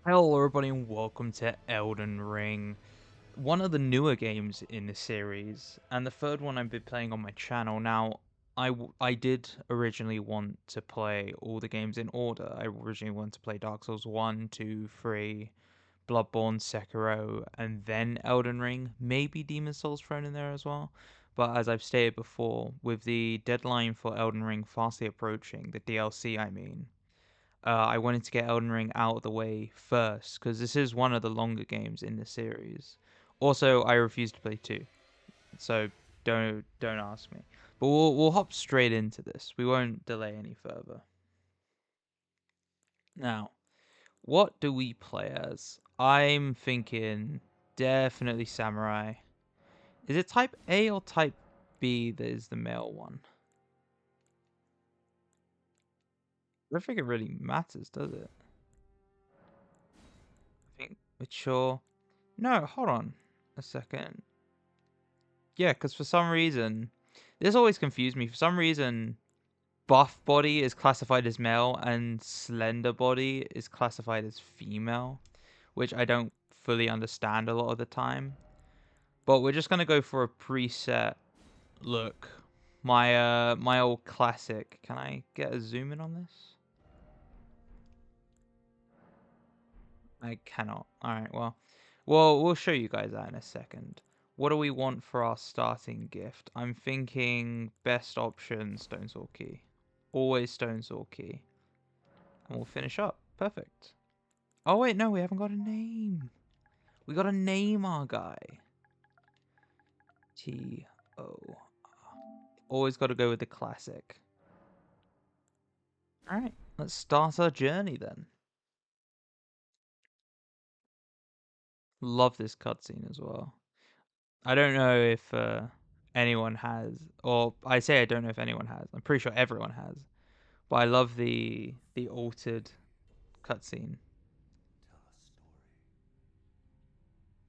Hello everybody and welcome to Elden Ring, one of the newer games in the series, and the third one I've been playing on my channel. Now, I did originally want to play all the games in order. I originally wanted to play Dark Souls 1, 2, 3, Bloodborne, Sekiro, and then Elden Ring, maybe Demon's Souls thrown in there as well. But as I've stated before, with the deadline for Elden Ring fastly approaching, the DLC I mean, I wanted to get Elden Ring out of the way first because this is one of the longer games in the series. Also, I refuse to play 2, so don't ask me. But we'll hop straight into this. We won't delay any further. Now, what do we play as? I'm thinking definitely samurai. Is it type A or type B that is the male one? I don't think it really matters, does it? I think mature. No, hold on a second. Yeah, because for some reason, this always confused me. For some reason, buff body is classified as male and slender body is classified as female, which I don't fully understand a lot of the time. But we're just gonna go for a preset look. My old classic. Can I get a zoom in on this? I cannot. All right, well, we'll show you guys that in a second. What do we want for our starting gift? I'm thinking best option, Stone Sword Key. Always Stone Sword Key. And we'll finish up. Perfect. Oh, wait, no, we haven't got a name. We got to name our guy. T-O. Always got to go with the classic. All right, let's start our journey then. Love this cutscene as well. I don't know if anyone has, or I say I don't know if anyone has. I'm pretty sure everyone has. But I love the altered cutscene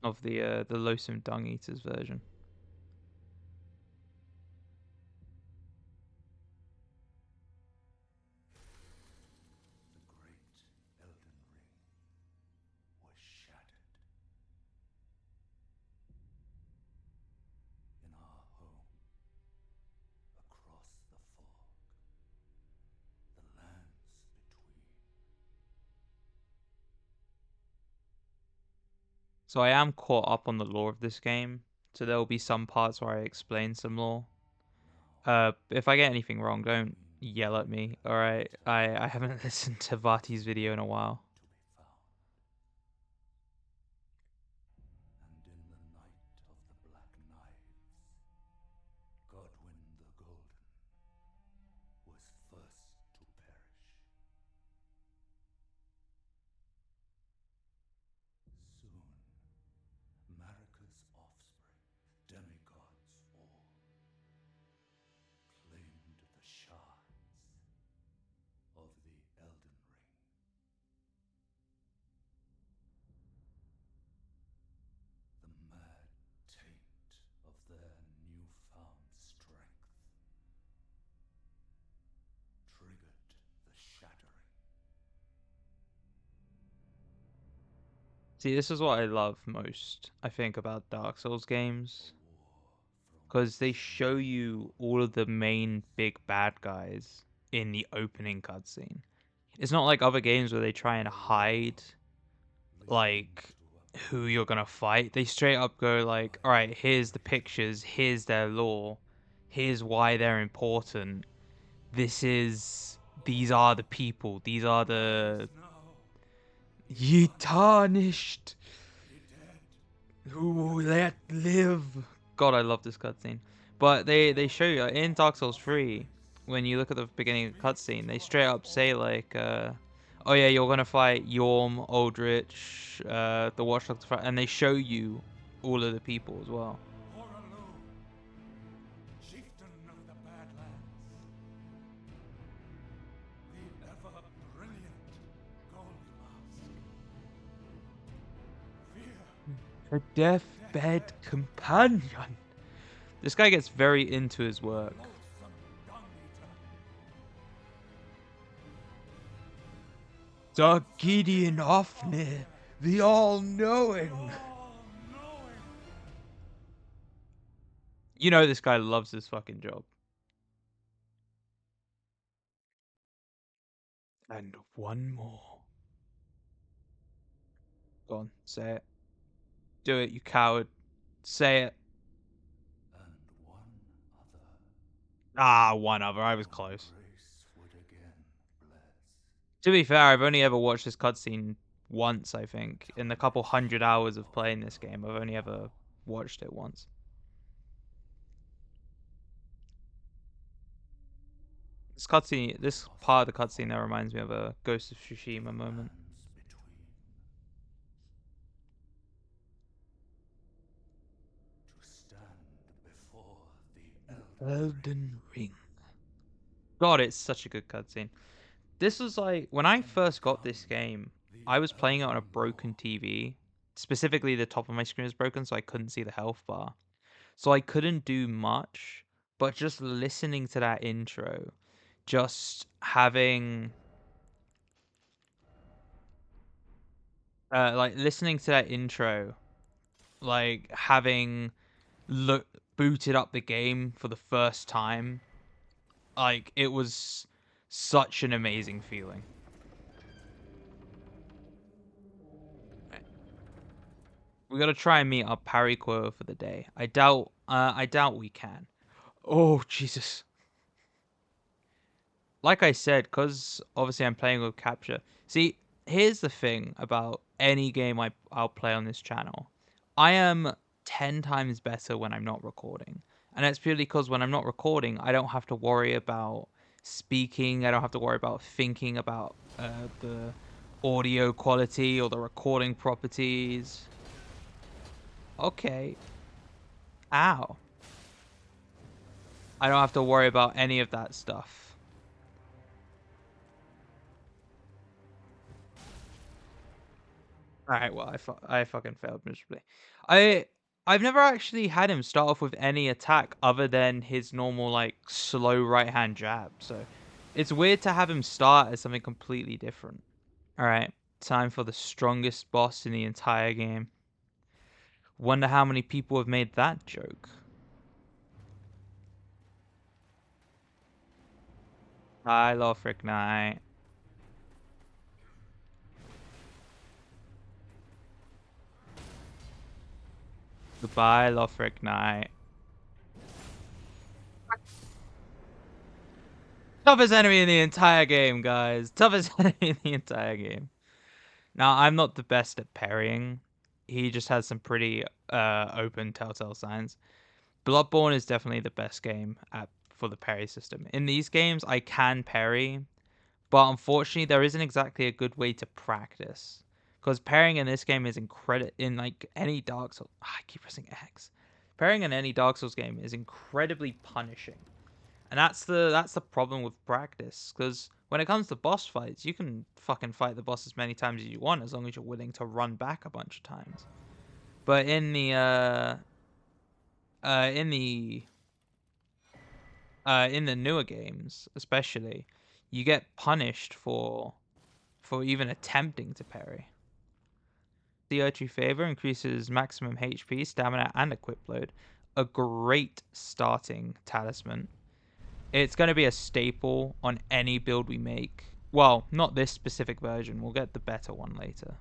of the loathsome dung eaters version. The great Elden Ring was shattered. In our home, across the fog, the lands between. So I am caught up on the lore of this game. So there will be some parts where I explain some lore. If I get anything wrong, don't yell at me. All right, I haven't listened to Vati's video in a while. To be found. And in the night of the Black Knives, Godwyn the Golden was first to perish. Soon, Marika's offspring, demigods all, claimed the shards of the Elden Ring. The mad taint of their newfound strength triggered the shattering. See, this is what I love most, I think, about Dark Souls games. Because they show you all of the main big bad guys in the opening cutscene. It's not like other games where they try and hide, like, who you're gonna fight. They straight up go like, alright, here's the pictures, here's their lore, here's why they're important. These are the people, these are the... Ye tarnished! Who let live? God, I love this cutscene. But they show you in Dark Souls 3, when you look at the beginning of the cutscene, they straight up say like, oh yeah, you're gonna fight Yorm, Aldrich, the Watchdog, and they show you all of the people as well. Chieftain of the Badlands, the ever-brilliant Gold Mask. Fear. Her deathbed companion. This guy gets very into his work. Sir Gideon Ofnir, the all-knowing. You know this guy loves his fucking job. And one more. Go on, say it. Do it, you coward. Say it. And one other. Ah, one other. I was close. Grace would again bless. To be fair, I've only ever watched this cutscene once, I think. In the couple hundred hours of playing this game, I've only ever watched it once. This cutscene, this part of the cutscene that reminds me of a Ghost of Tsushima moment. To stand before the Elden Ring. God, it's such a good cutscene. This was like when I first got this game, I was playing it on a broken TV. Specifically, the top of my screen was broken, so I couldn't see the health bar. So I couldn't do much, but just listening to that intro, just having like listening to that intro, like having look booted up the game for the first time, like it was such an amazing feeling. We gotta try and meet our parry quota for the day. I doubt we can. Oh Jesus! Like I said, because obviously I'm playing with capture. See, here's the thing about any game I'll play on this channel. I am 10 times better when I'm not recording. And that's purely because when I'm not recording, I don't have to worry about speaking. I don't have to worry about thinking about the audio quality or the recording properties. Okay. Ow. I don't have to worry about any of that stuff. Alright, well, I fucking failed miserably. I I've never actually had him start off with any attack other than his normal like slow right hand jab. So it's weird to have him start as something completely different. Alright, time for the strongest boss in the entire game. Wonder how many people have made that joke. Hi, Lothric Knight. Goodbye, Lothric Knight. Toughest enemy in the entire game, guys. Toughest enemy in the entire game. Now, I'm not the best at parrying. He just has some pretty open telltale signs. Bloodborne is definitely the best game for the parry system. In these games, I can parry, but unfortunately, there isn't exactly a good way to practice. Because parrying in this game is incredible. In like any Dark Souls, I keep pressing X. Parrying in any Dark Souls game is incredibly punishing. And that's the problem with practice, because when it comes to boss fights, you can fucking fight the boss as many times as you want, as long as you're willing to run back a bunch of times. But in the in the newer games, especially, you get punished for even attempting to parry. The Earthly Favor increases maximum HP, stamina, and equip load. A great starting talisman. It's going to be a staple on any build we make. Well, not this specific version. We'll get the better one later.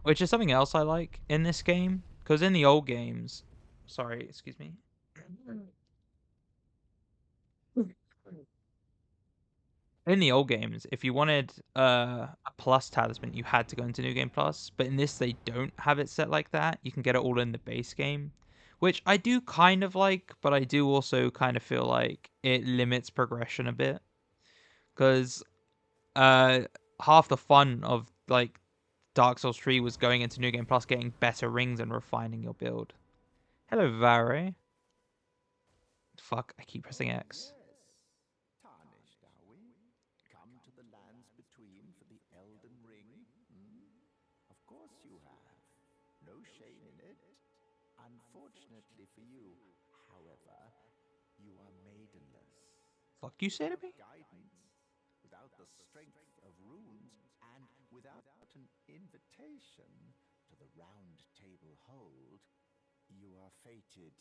Which is something else I like in this game. Because in the old games... Sorry, excuse me. In the old games, if you wanted a plus talisman, you had to go into New Game Plus. But in this, they don't have it set like that. You can get it all in the base game. Which I do kind of like, but I do also kind of feel like it limits progression a bit. Because uh half the fun of like Dark Souls 3 was going into New Game Plus, getting better rings and refining your build. Hello, Vare. Fuck, I keep pressing X. Tarnished, are we? Come to the lands between for the Elden Ring? Of course you have. No shame in it. Unfortunately for you, however, you are maidenless. Fuck you say to me? Guidance, without the strength of runes, and without an invitation to the round table hold, you are fated,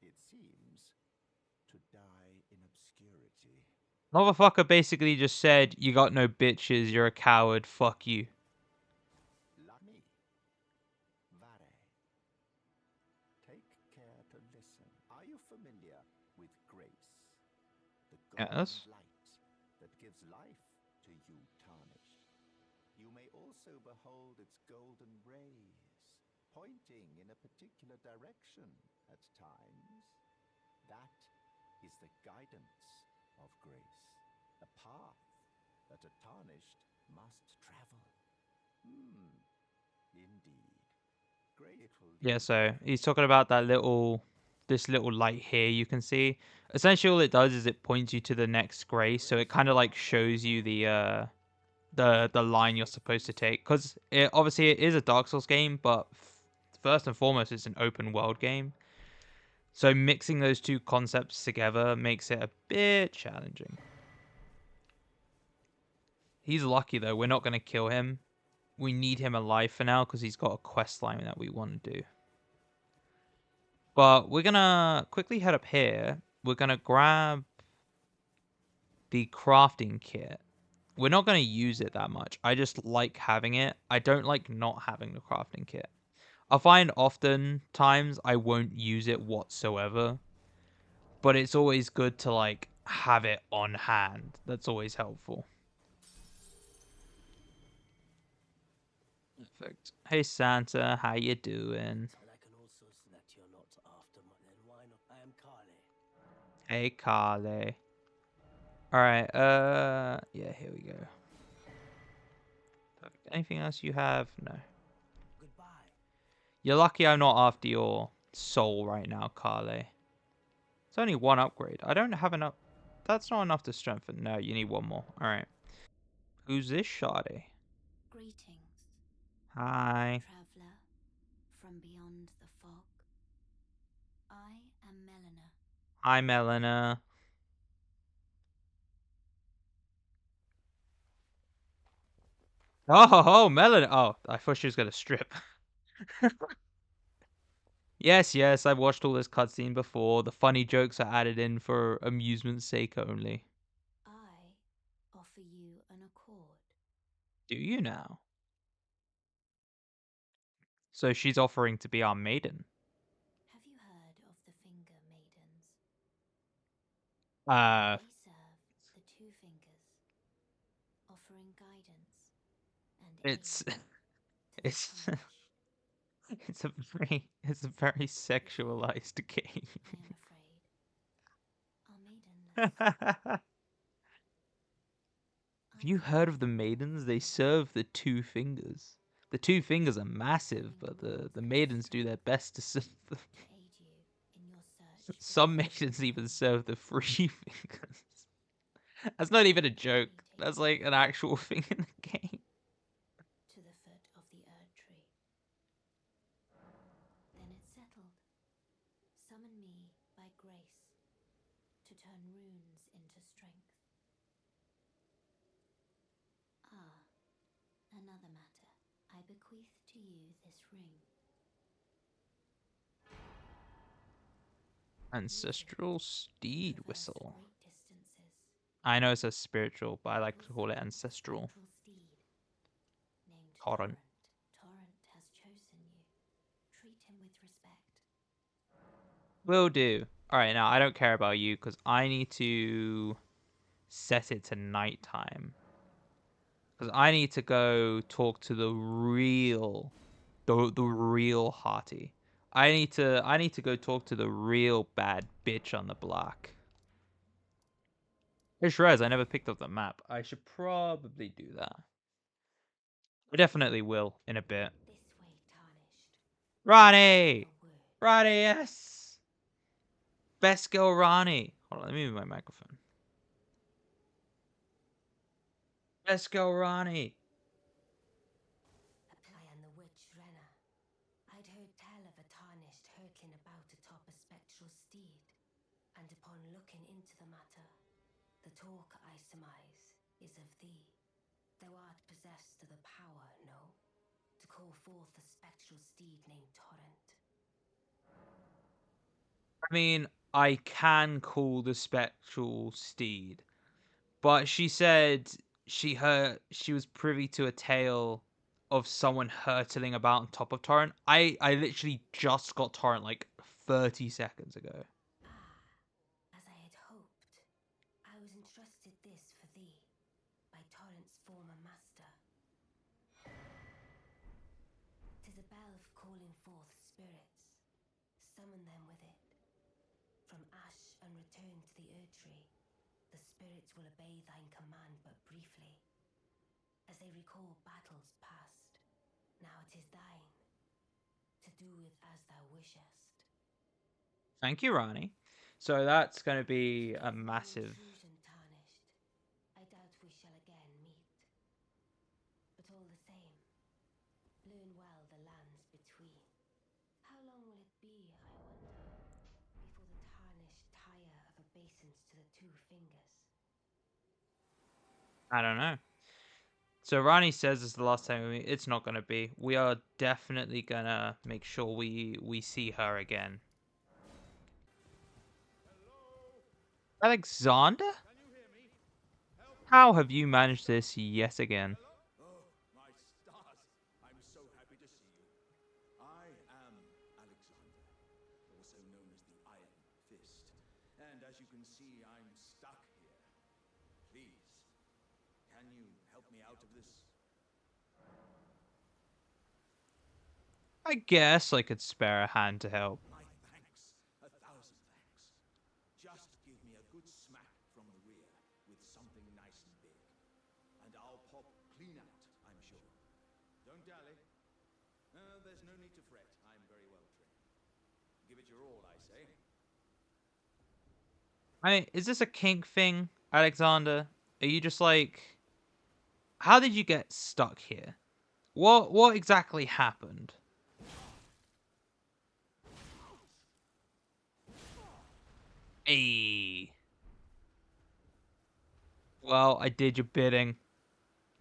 it seems, to die in obscurity. Motherfucker basically just said, "You got no bitches. You're a coward. Fuck you." Like me, Vare. Take care to listen. Are you familiar with grace? The golden Yes. light that gives life to you tarnished. You may also behold its golden rays, pointing in a particular direction at times. That is the guidance of grace, a path that a tarnished must travel. Indeed. Grateful Yeah. lead So you he's there. talking about this little light here. You can see. Essentially, all it does is it points you to the next grace. So it kind of like shows you the line you're supposed to take, because it obviously it is a Dark Souls game, but first and foremost it's an open world game, so mixing those two concepts together makes it a bit challenging. He's lucky though, we're not going to kill him. We need him alive for now because he's got a quest line that we want to do, but we're gonna quickly head up here. We're gonna grab the crafting kit. We're not going to use it that much. I just like having it. I don't like not having the crafting kit. I find often times I won't use it whatsoever, but it's always good to like have it on hand. That's always helpful. Perfect. Hey Santa, how you doing? And I can also see that you're not after money. Then why not? I am Kale. Hey Carly. All right. Yeah. Here we go. Perfect. Anything else you have? No. Goodbye. You're lucky I'm not after your soul right now, Carly. It's only one upgrade. I don't have enough. That's not enough to strengthen. No, you need one more. All right. Who's this shoddy? Greetings, Hi. traveller from beyond the fog. I am Melina. Hi, Melina. Oh, Melina. Oh, I thought she was gonna strip. Yes, yes, I've watched all this cutscene before. The funny jokes are added in for amusement's sake only. I offer you an accord. Do you now? So she's offering to be our maiden. Have you heard of the Finger Maidens? Uh, They serve the two fingers, offering guidance and it's aid to the it's tarnished. it's a very Before, sexualized game. I am afraid, are maidenless. Have I you heard of provide the the warmth maidens? They and serve the two fingers. The two fingers are massive, summon but the the warmth and maidens do their strength best to serve them. to aid you in your search for Some truth maidens and even pain. serve the free fingers. That's not even a Let joke. me take That's you like an actual thing in the game. to the foot of the Erd tree. Then it's settled. Summon me by grace to turn runes into strength. Ah, another matter. I bequeath to you this ring. Use it Ancestral to steed traverse whistle. great distances. I know it says spiritual, but I It like was to the call it once ancestral. spectral steed named Torrent. Torrent. Torrent has chosen you. Treat him with respect. Will do. Alright, now I don't care about you because I need to set it to nighttime. Because I need to go talk to the real Hearty. I need to go talk to the real bad bitch on the block. Hey Shrez, I never picked up the map. I should probably do that. I definitely will in a bit. This way, tarnished. Ronnie! A word. Ronnie, yes! Best girl Ronnie. Hold on, let me move my microphone. Best girl Ronnie. I am the witch Renna. I'd heard tell of a tarnished hurtling about atop a spectral steed, and upon looking into the matter, the talk I surmise is of thee. Thou art possessed of the power, no? To call forth a spectral steed named Torrent. I mean, I can call the spectral steed, but she said she was privy to a tale of someone hurtling about on top of Torrent. I literally just got Torrent like 30 seconds ago. Ah, as I had hoped. I was entrusted this for thee by Torrent's former master. 'Tis a bell calling forth spirits. Summon them with it. From ash and return to the Erd Tree, the spirits will obey thine command but briefly, as they recall battles past. Now it is thine, to do with as thou wishest. Thank you, Rani. So that's going to be a Forgive my massive. intrusion, Tarnished. I doubt we shall again meet. But all the same, learn well the lands between. How long will it be, I wonder, before the Tarnished tire of obeisance to the two fingers? I don't know. So Rani says this is the last time we meet. It's not going to be. We are definitely going to make sure we see her again. Alexander? Can you hear me? Help! How have you managed this yet again? Hello? Oh, my stars! I'm so happy to see you. I am Alexander, also known as the Iron Fist. And as you can see, I'm stuck here. Please, can you help me out of this? I guess I could spare a hand to help. My thanks. 1,000 thanks. Just give me a good smack from the rear with something nice and big. And I'll pop clean out, I'm sure. Don't dally. There's no need to fret. I'm very well trained. Give it your all, I say. Is this a kink thing, Alexander? Are you just like... How did you get stuck here? What exactly happened? Hey. Well, I did your bidding.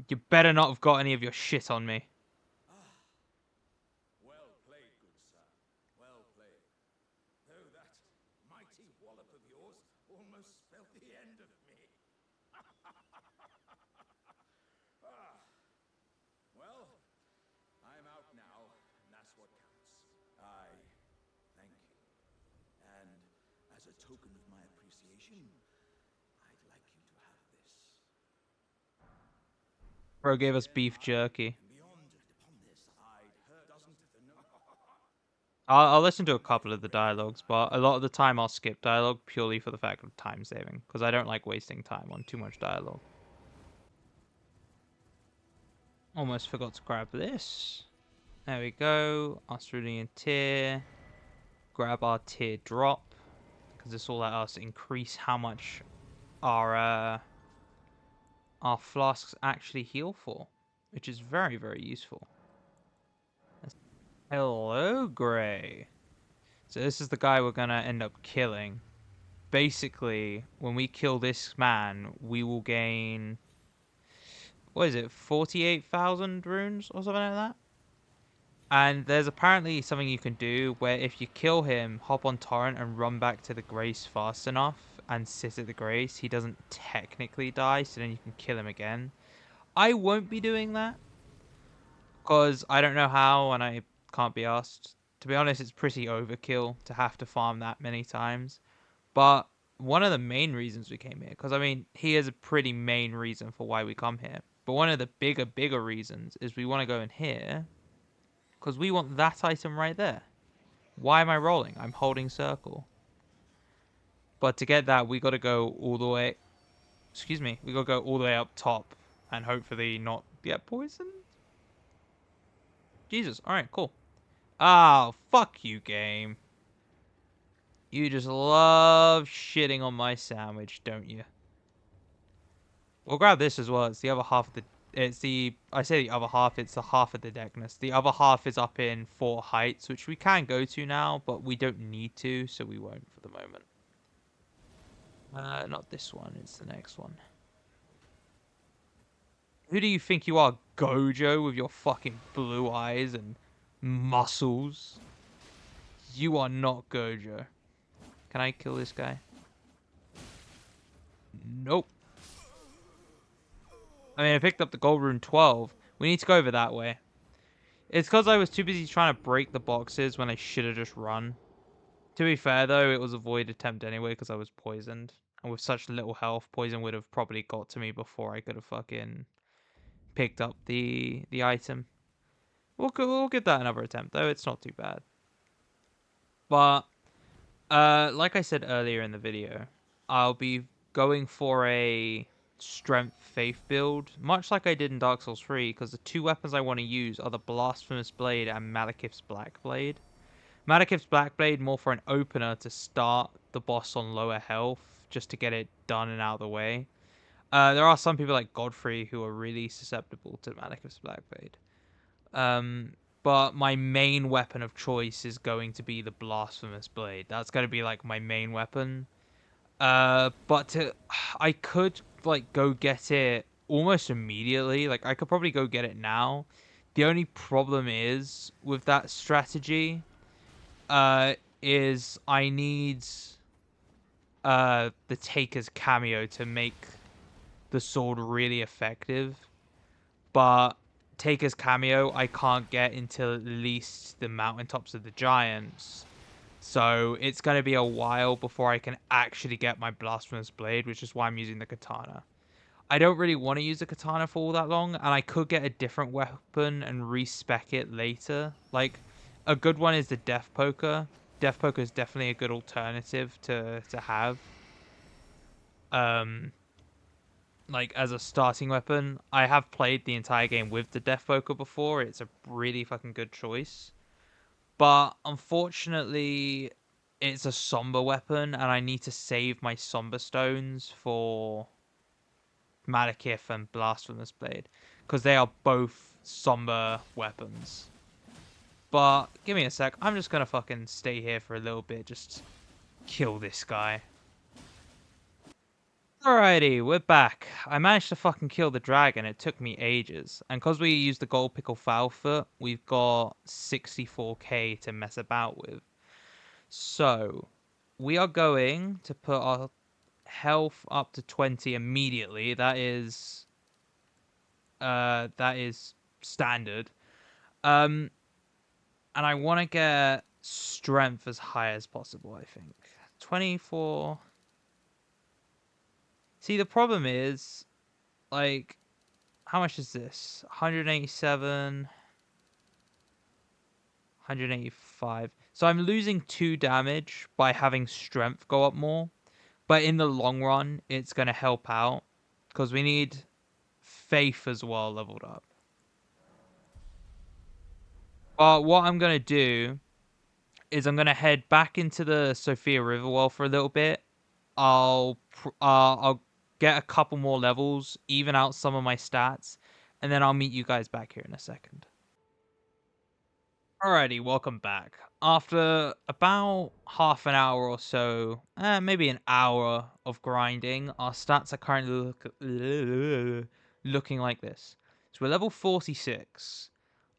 You better not have got any of your shit on me. Well played, good sir. Well played. Though that mighty wallop of yours almost spelled the end of me. Well, I'm out now, and that's what counts. I thank you. And as a token of my appreciation, I'd like you to have this. Bro gave us beef jerky. And beyond upon this, I'd heard doesn't the no. I'll listen to a couple of the dialogues, but a lot of the time I'll skip dialogue purely for the fact of time saving, because I don't like wasting time on too much dialogue. Almost forgot to grab this. There we go. Australian tier. Grab our tier drop, because this will let us increase how much our flasks actually heal for, which is very, very useful. Hello, Gray. So this is the guy we're gonna end up killing. Basically, when we kill this man, we will gain... What is it? 48,000 runes or something like that? And there's apparently something you can do where if you kill him, hop on Torrent and run back to the Grace fast enough and sit at the Grace, he doesn't technically die, so then you can kill him again. I won't be doing that, because I don't know how and I can't be asked. To be honest, it's pretty overkill to have to farm that many times. But one of the main reasons we came here, because I mean, he is a pretty main reason for why we come here. But one of the bigger reasons is we want to go in here, because we want that item right there. Why am I rolling? I'm holding circle. But to get that, we got to go all the way... Excuse me. We got to go all the way up top and hopefully not get poisoned. Jesus. Alright, cool. Oh, fuck you, game. You just love shitting on my sandwich, don't you? We'll grab this as well. It's the other half of the... It's the... I say the other half. It's the half of the deckness. The other half is up in Fort Heights, which we can go to now, but we don't need to, so we won't for the moment. Not this one. It's the next one. Who do you think you are, Gojo, with your fucking blue eyes and muscles? You are not Gojo. Can I kill this guy? Nope. I mean, I picked up the gold rune 12. We need to go over that way. It's because I was too busy trying to break the boxes when I should have just run. To be fair, though, it was a void attempt anyway because I was poisoned. And with such little health, poison would have probably got to me before I could have fucking picked up the item. We'll give that another attempt, though. It's not too bad. But, like I said earlier in the video, I'll be going for a strength faith build, much like I did in Dark Souls 3, because the two weapons I want to use are the Blasphemous Blade and Malekith's Black Blade. Malekith's Black Blade more for an opener to start the boss on lower health, just to get it done and out of the way. There are some people like Godfrey who are really susceptible to Malekith's Black Blade. But my main weapon of choice is going to be the Blasphemous Blade. That's going to be like my main weapon. But I could like go get it almost immediately. Like I could probably go get it now. The only problem is with that strategy, is I need the Taker's cameo to make the sword really effective. But Taker's cameo I can't get until at least the mountaintops of the giants. So it's going to be a while before I can actually get my Blasphemous Blade, which is why I'm using the katana. I don't really want to use the katana for all that long, and I could get a different weapon and respec it later. Like, a good one is the Death Poker. Death Poker is definitely a good alternative to have. Um, like, as a starting weapon. I have played the entire game with the Death Poker before. It's a really fucking good choice. But, unfortunately, it's a somber weapon, and I need to save my somber stones for Malekith and Blasphemous Blade, because they are both somber weapons. But give me a sec. I'm just gonna fucking stay here for a little bit. Just kill this guy. Alrighty, we're back. I managed to fucking kill the dragon. It took me ages. And because we used the gold pickle Foulfoot, we've got 64k to mess about with. So, we are going to put our health up to 20 immediately. That is standard. And I want to get strength as high as possible, I think. 24. See, the problem is, like, how much is this? 187, 185. So I'm losing 2 damage by having strength go up more. But in the long run, it's going to help out. Because we need faith as well leveled up. But what I'm going to do is I'm going to head back into the Sophia Riverwell for a little bit. I'll get a couple more levels, even out some of my stats, and then I'll meet you guys back here in a second. Alrighty, welcome back. After about half an hour or so, maybe an hour of grinding, our stats are currently looking like this. So we're level 46.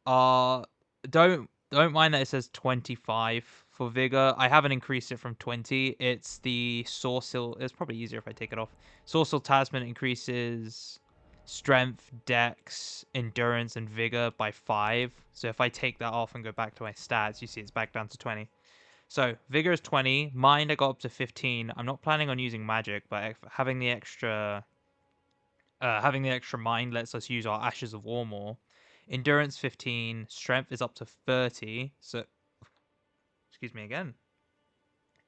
Uh, don't mind that it says 25 for vigor. I haven't increased it from 20. It's the Sorcil. It's probably easier if I take it off. Sorcil Talisman increases strength, dex, endurance, and vigor by 5. So if I take that off and go back to my stats, you see it's back down to 20. So vigor is 20. Mind I got up to 15. I'm not planning on using magic, but having the extra mind lets us use our Ashes of War more. Endurance 15, strength is up to 30. So, excuse me again.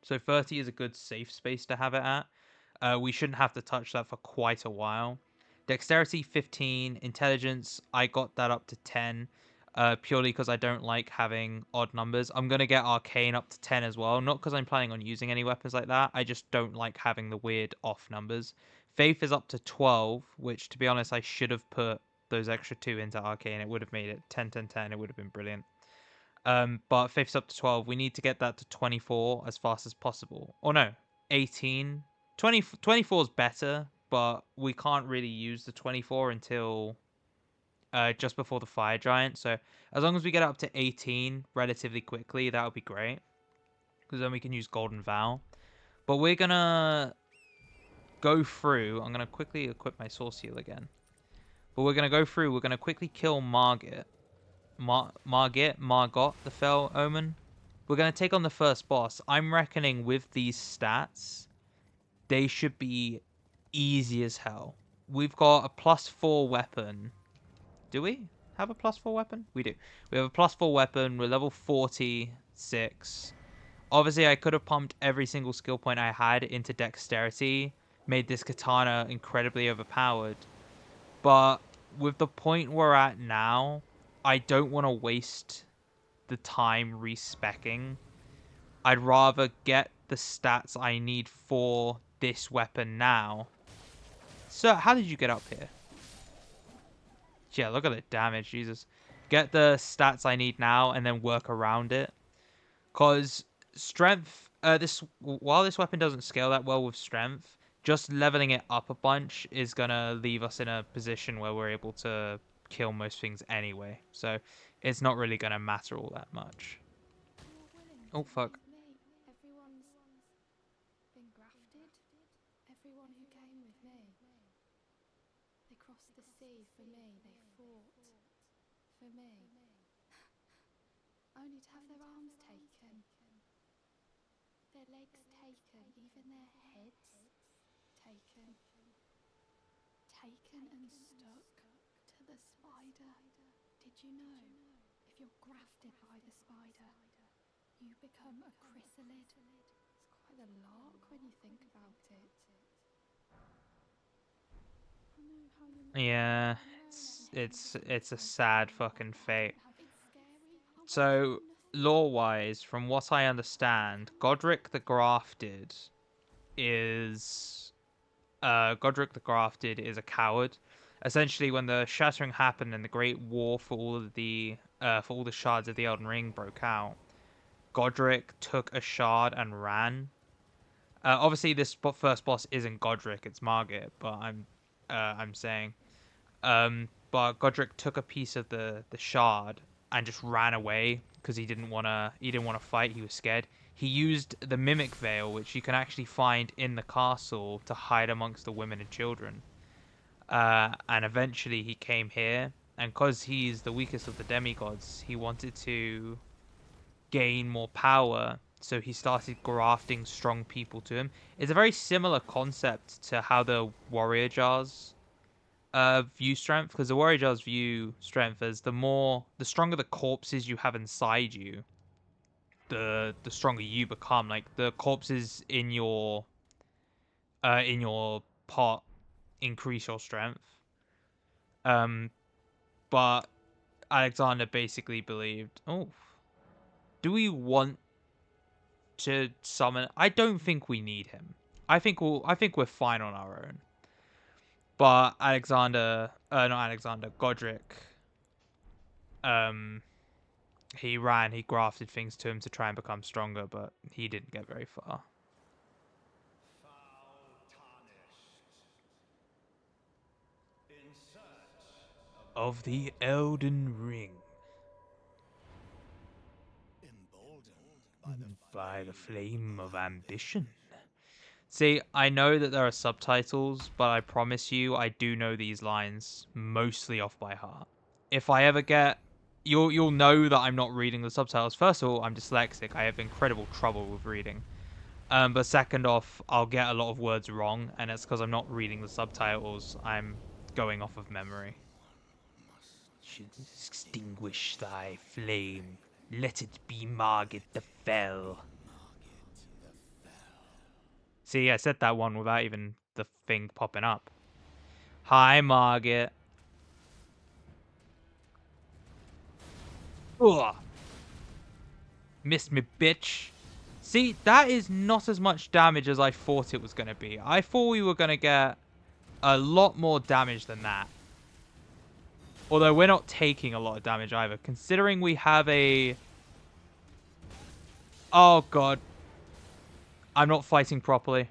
So 30 is a good safe space to have it at. We shouldn't have to touch that for quite a while. Dexterity 15, intelligence I got that up to 10. Purely because I don't like having odd numbers. I'm gonna get arcane up to 10 as well. Not because I'm planning on using any weapons like that. I just don't like having the weird off numbers. Faith is up to 12, which to be honest I should have put those extra 2 into arcane. It would have made it 10 10 10. It would have been brilliant. But Faith's up to 12. We need to get that to 24 as fast as possible. Or no, 18. 24 is better, but we can't really use the 24 until just before the fire giant. So as long as we get up to 18 relatively quickly, that would be great. Because then we can use Golden Vow. But we're going to go through. I'm going to quickly equip my Source Heal again. But we're going to go through. We're going to quickly kill Margot, the Fell Omen. We're going to take on the first boss. I'm reckoning with these stats, they should be easy as hell. We've got a +4 weapon. Do we have a +4 weapon? We do. We have a +4 weapon. We're level 46. Obviously, I could have pumped every single skill point I had into dexterity, made this katana incredibly overpowered. But with the point we're at now, I don't want to waste the time respecking. I'd rather get the stats I need for this weapon now. So, how did you get up here? Yeah, look at the damage, Jesus. Get the stats I need now and then work around it. Because strength, while this weapon doesn't scale that well with strength, just leveling it up a bunch is going to leave us in a position where we're able to kill most things anyway. So, it's not really going to matter all that much. Oh, fuck. Everyone's been grafted. Everyone who came with me. They crossed the sea for me. They fought for me. Only to have their arms taken. Their legs taken. Even their heads taken. Taken and stuck to the spider. Did you know? If you're grafted by the spider, you become a chrysalid. It's quite a lark when you think about it. Yeah, it's a sad fucking fate. So, lore-wise, from what I understand, Godric the Grafted is a coward. Essentially, when the Shattering happened and the Great War for all the shards of the Elden Ring broke out, Godric took a shard and ran. Obviously, this first boss isn't Godric; it's Margit. But I'm saying, but Godric took a piece of the shard and just ran away because he didn't wanna fight. He was scared. He used the Mimic Veil, which you can actually find in the castle, to hide amongst the women and children. And eventually he came here, and because he's the weakest of the demigods, he wanted to gain more power, so he started grafting strong people to him. It's a very similar concept to how the warrior jars view strength, because the warrior jars view strength as the stronger the corpses you have inside you, the stronger you become. Like the corpses in your pot increase your strength. But Alexander basically believed, oh, do we want to summon? I don't think we need him. I think we're fine on our own. But Godric, he grafted things to him to try and become stronger, but he didn't get very far. Foul tarnished. In search Of the Elden Ring. emboldened By the flame of ambition. See, I know that there are subtitles, but I promise you I do know these lines mostly off by heart. If I ever get... You'll know that I'm not reading the subtitles. First of all, I'm dyslexic. I have incredible trouble with reading. But second off, I'll get a lot of words wrong, and it's because I'm not reading the subtitles. I'm going off of memory. Should extinguish thy flame. Let it be Margit the Fell. See, I said that one without even the thing popping up. Hi, Margit. Ugh. Missed me, bitch. See, that is not as much damage as I thought it was going to be. I thought we were going to get a lot more damage than that. Although we're not taking a lot of damage either, considering we have a... Oh, God. I'm not fighting properly.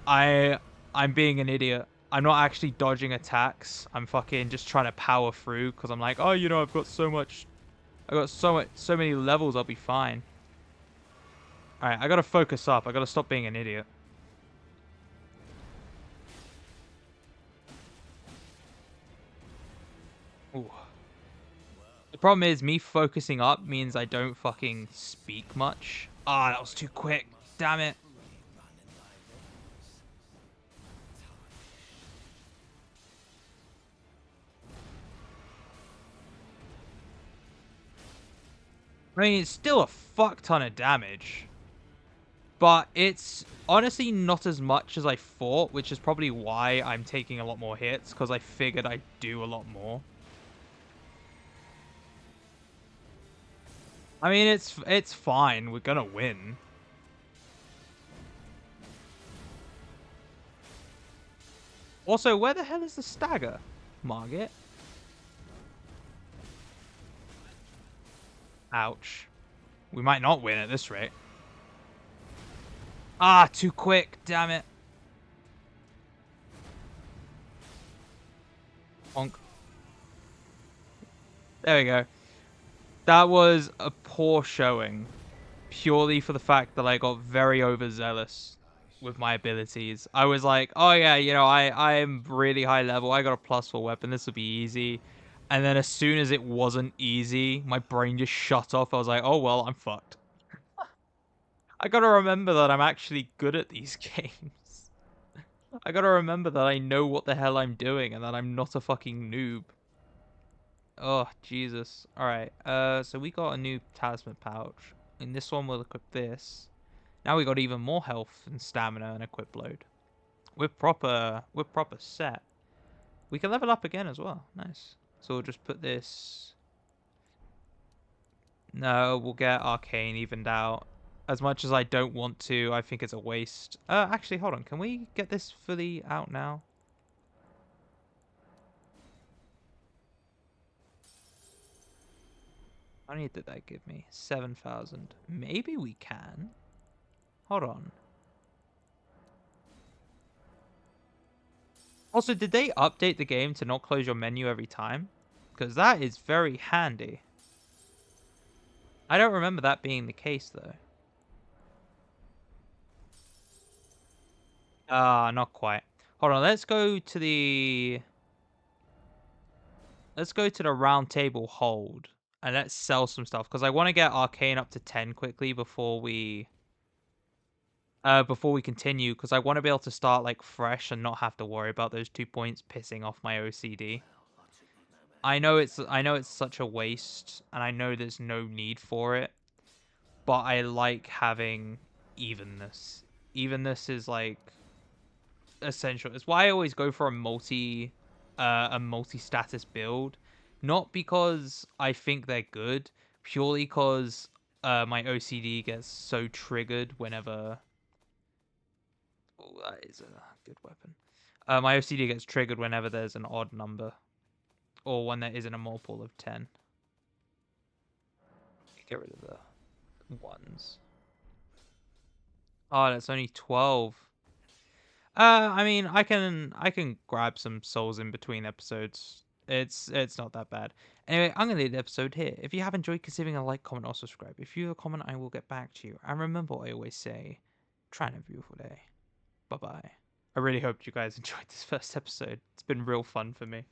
I'm being an idiot. I'm not actually dodging attacks. I'm fucking just trying to power through because I'm like, oh, you know, I've got so many levels. I'll be fine. All right, I gotta focus up. I gotta stop being an idiot. Ooh. The problem is me focusing up means I don't fucking speak much. Ah, that was too quick. Damn it. I mean, it's still a fuck ton of damage. But it's honestly not as much as I thought, which is probably why I'm taking a lot more hits, because I figured I'd do a lot more. I mean, it's fine. We're gonna win. Also, where the hell is the stagger, Margit? Ouch. We might not win at this rate. Ah, too quick. Damn it. Honk. There we go. That was a poor showing. Purely for the fact that I got very overzealous with my abilities. I was like, oh yeah, you know, I'm really high level. I got a +4 weapon. This will be easy. And then as soon as it wasn't easy, my brain just shut off. I was like, oh well, I'm fucked. I gotta remember that I'm actually good at these games. I gotta remember that I know what the hell I'm doing and that I'm not a fucking noob. Oh, Jesus. Alright, so we got a new talisman pouch. In this one, we'll equip this. Now we got even more health and stamina and equip load. We're proper set. We can level up again as well. Nice. So we'll just put this... No, we'll get Arcane evened out. As much as I don't want to, I think it's a waste. Actually, hold on. Can we get this fully out now? How many did that give me? 7,000. Maybe we can. Hold on. Also, did they update the game to not close your menu every time? Because that is very handy. I don't remember that being the case, though. Not quite. Hold on, let's go to the... Let's go to the round table hold. And let's sell some stuff. Because I want to get Arcane up to 10 quickly before we... before we continue. Because I want to be able to start, like, fresh and not have to worry about those 2 points pissing off my OCD. I know it's such a waste. And I know there's no need for it. But I like having evenness. Evenness is, like... essential. It's why I always go for a multi-status build. Not because I think they're good, purely because my OCD gets so triggered whenever... Oh, that is a good weapon. My OCD gets triggered whenever there's an odd number. Or when there isn't a multiple of 10. Get rid of the ones. Oh, that's only 12. I mean, I can grab some souls in between episodes. It's not that bad. Anyway, I'm gonna leave the episode here. If you have enjoyed, consider a like, comment, or subscribe. If you have a comment, I will get back to you. And remember what I always say: try and have a beautiful day. Bye bye. I really hope you guys enjoyed this first episode. It's been real fun for me.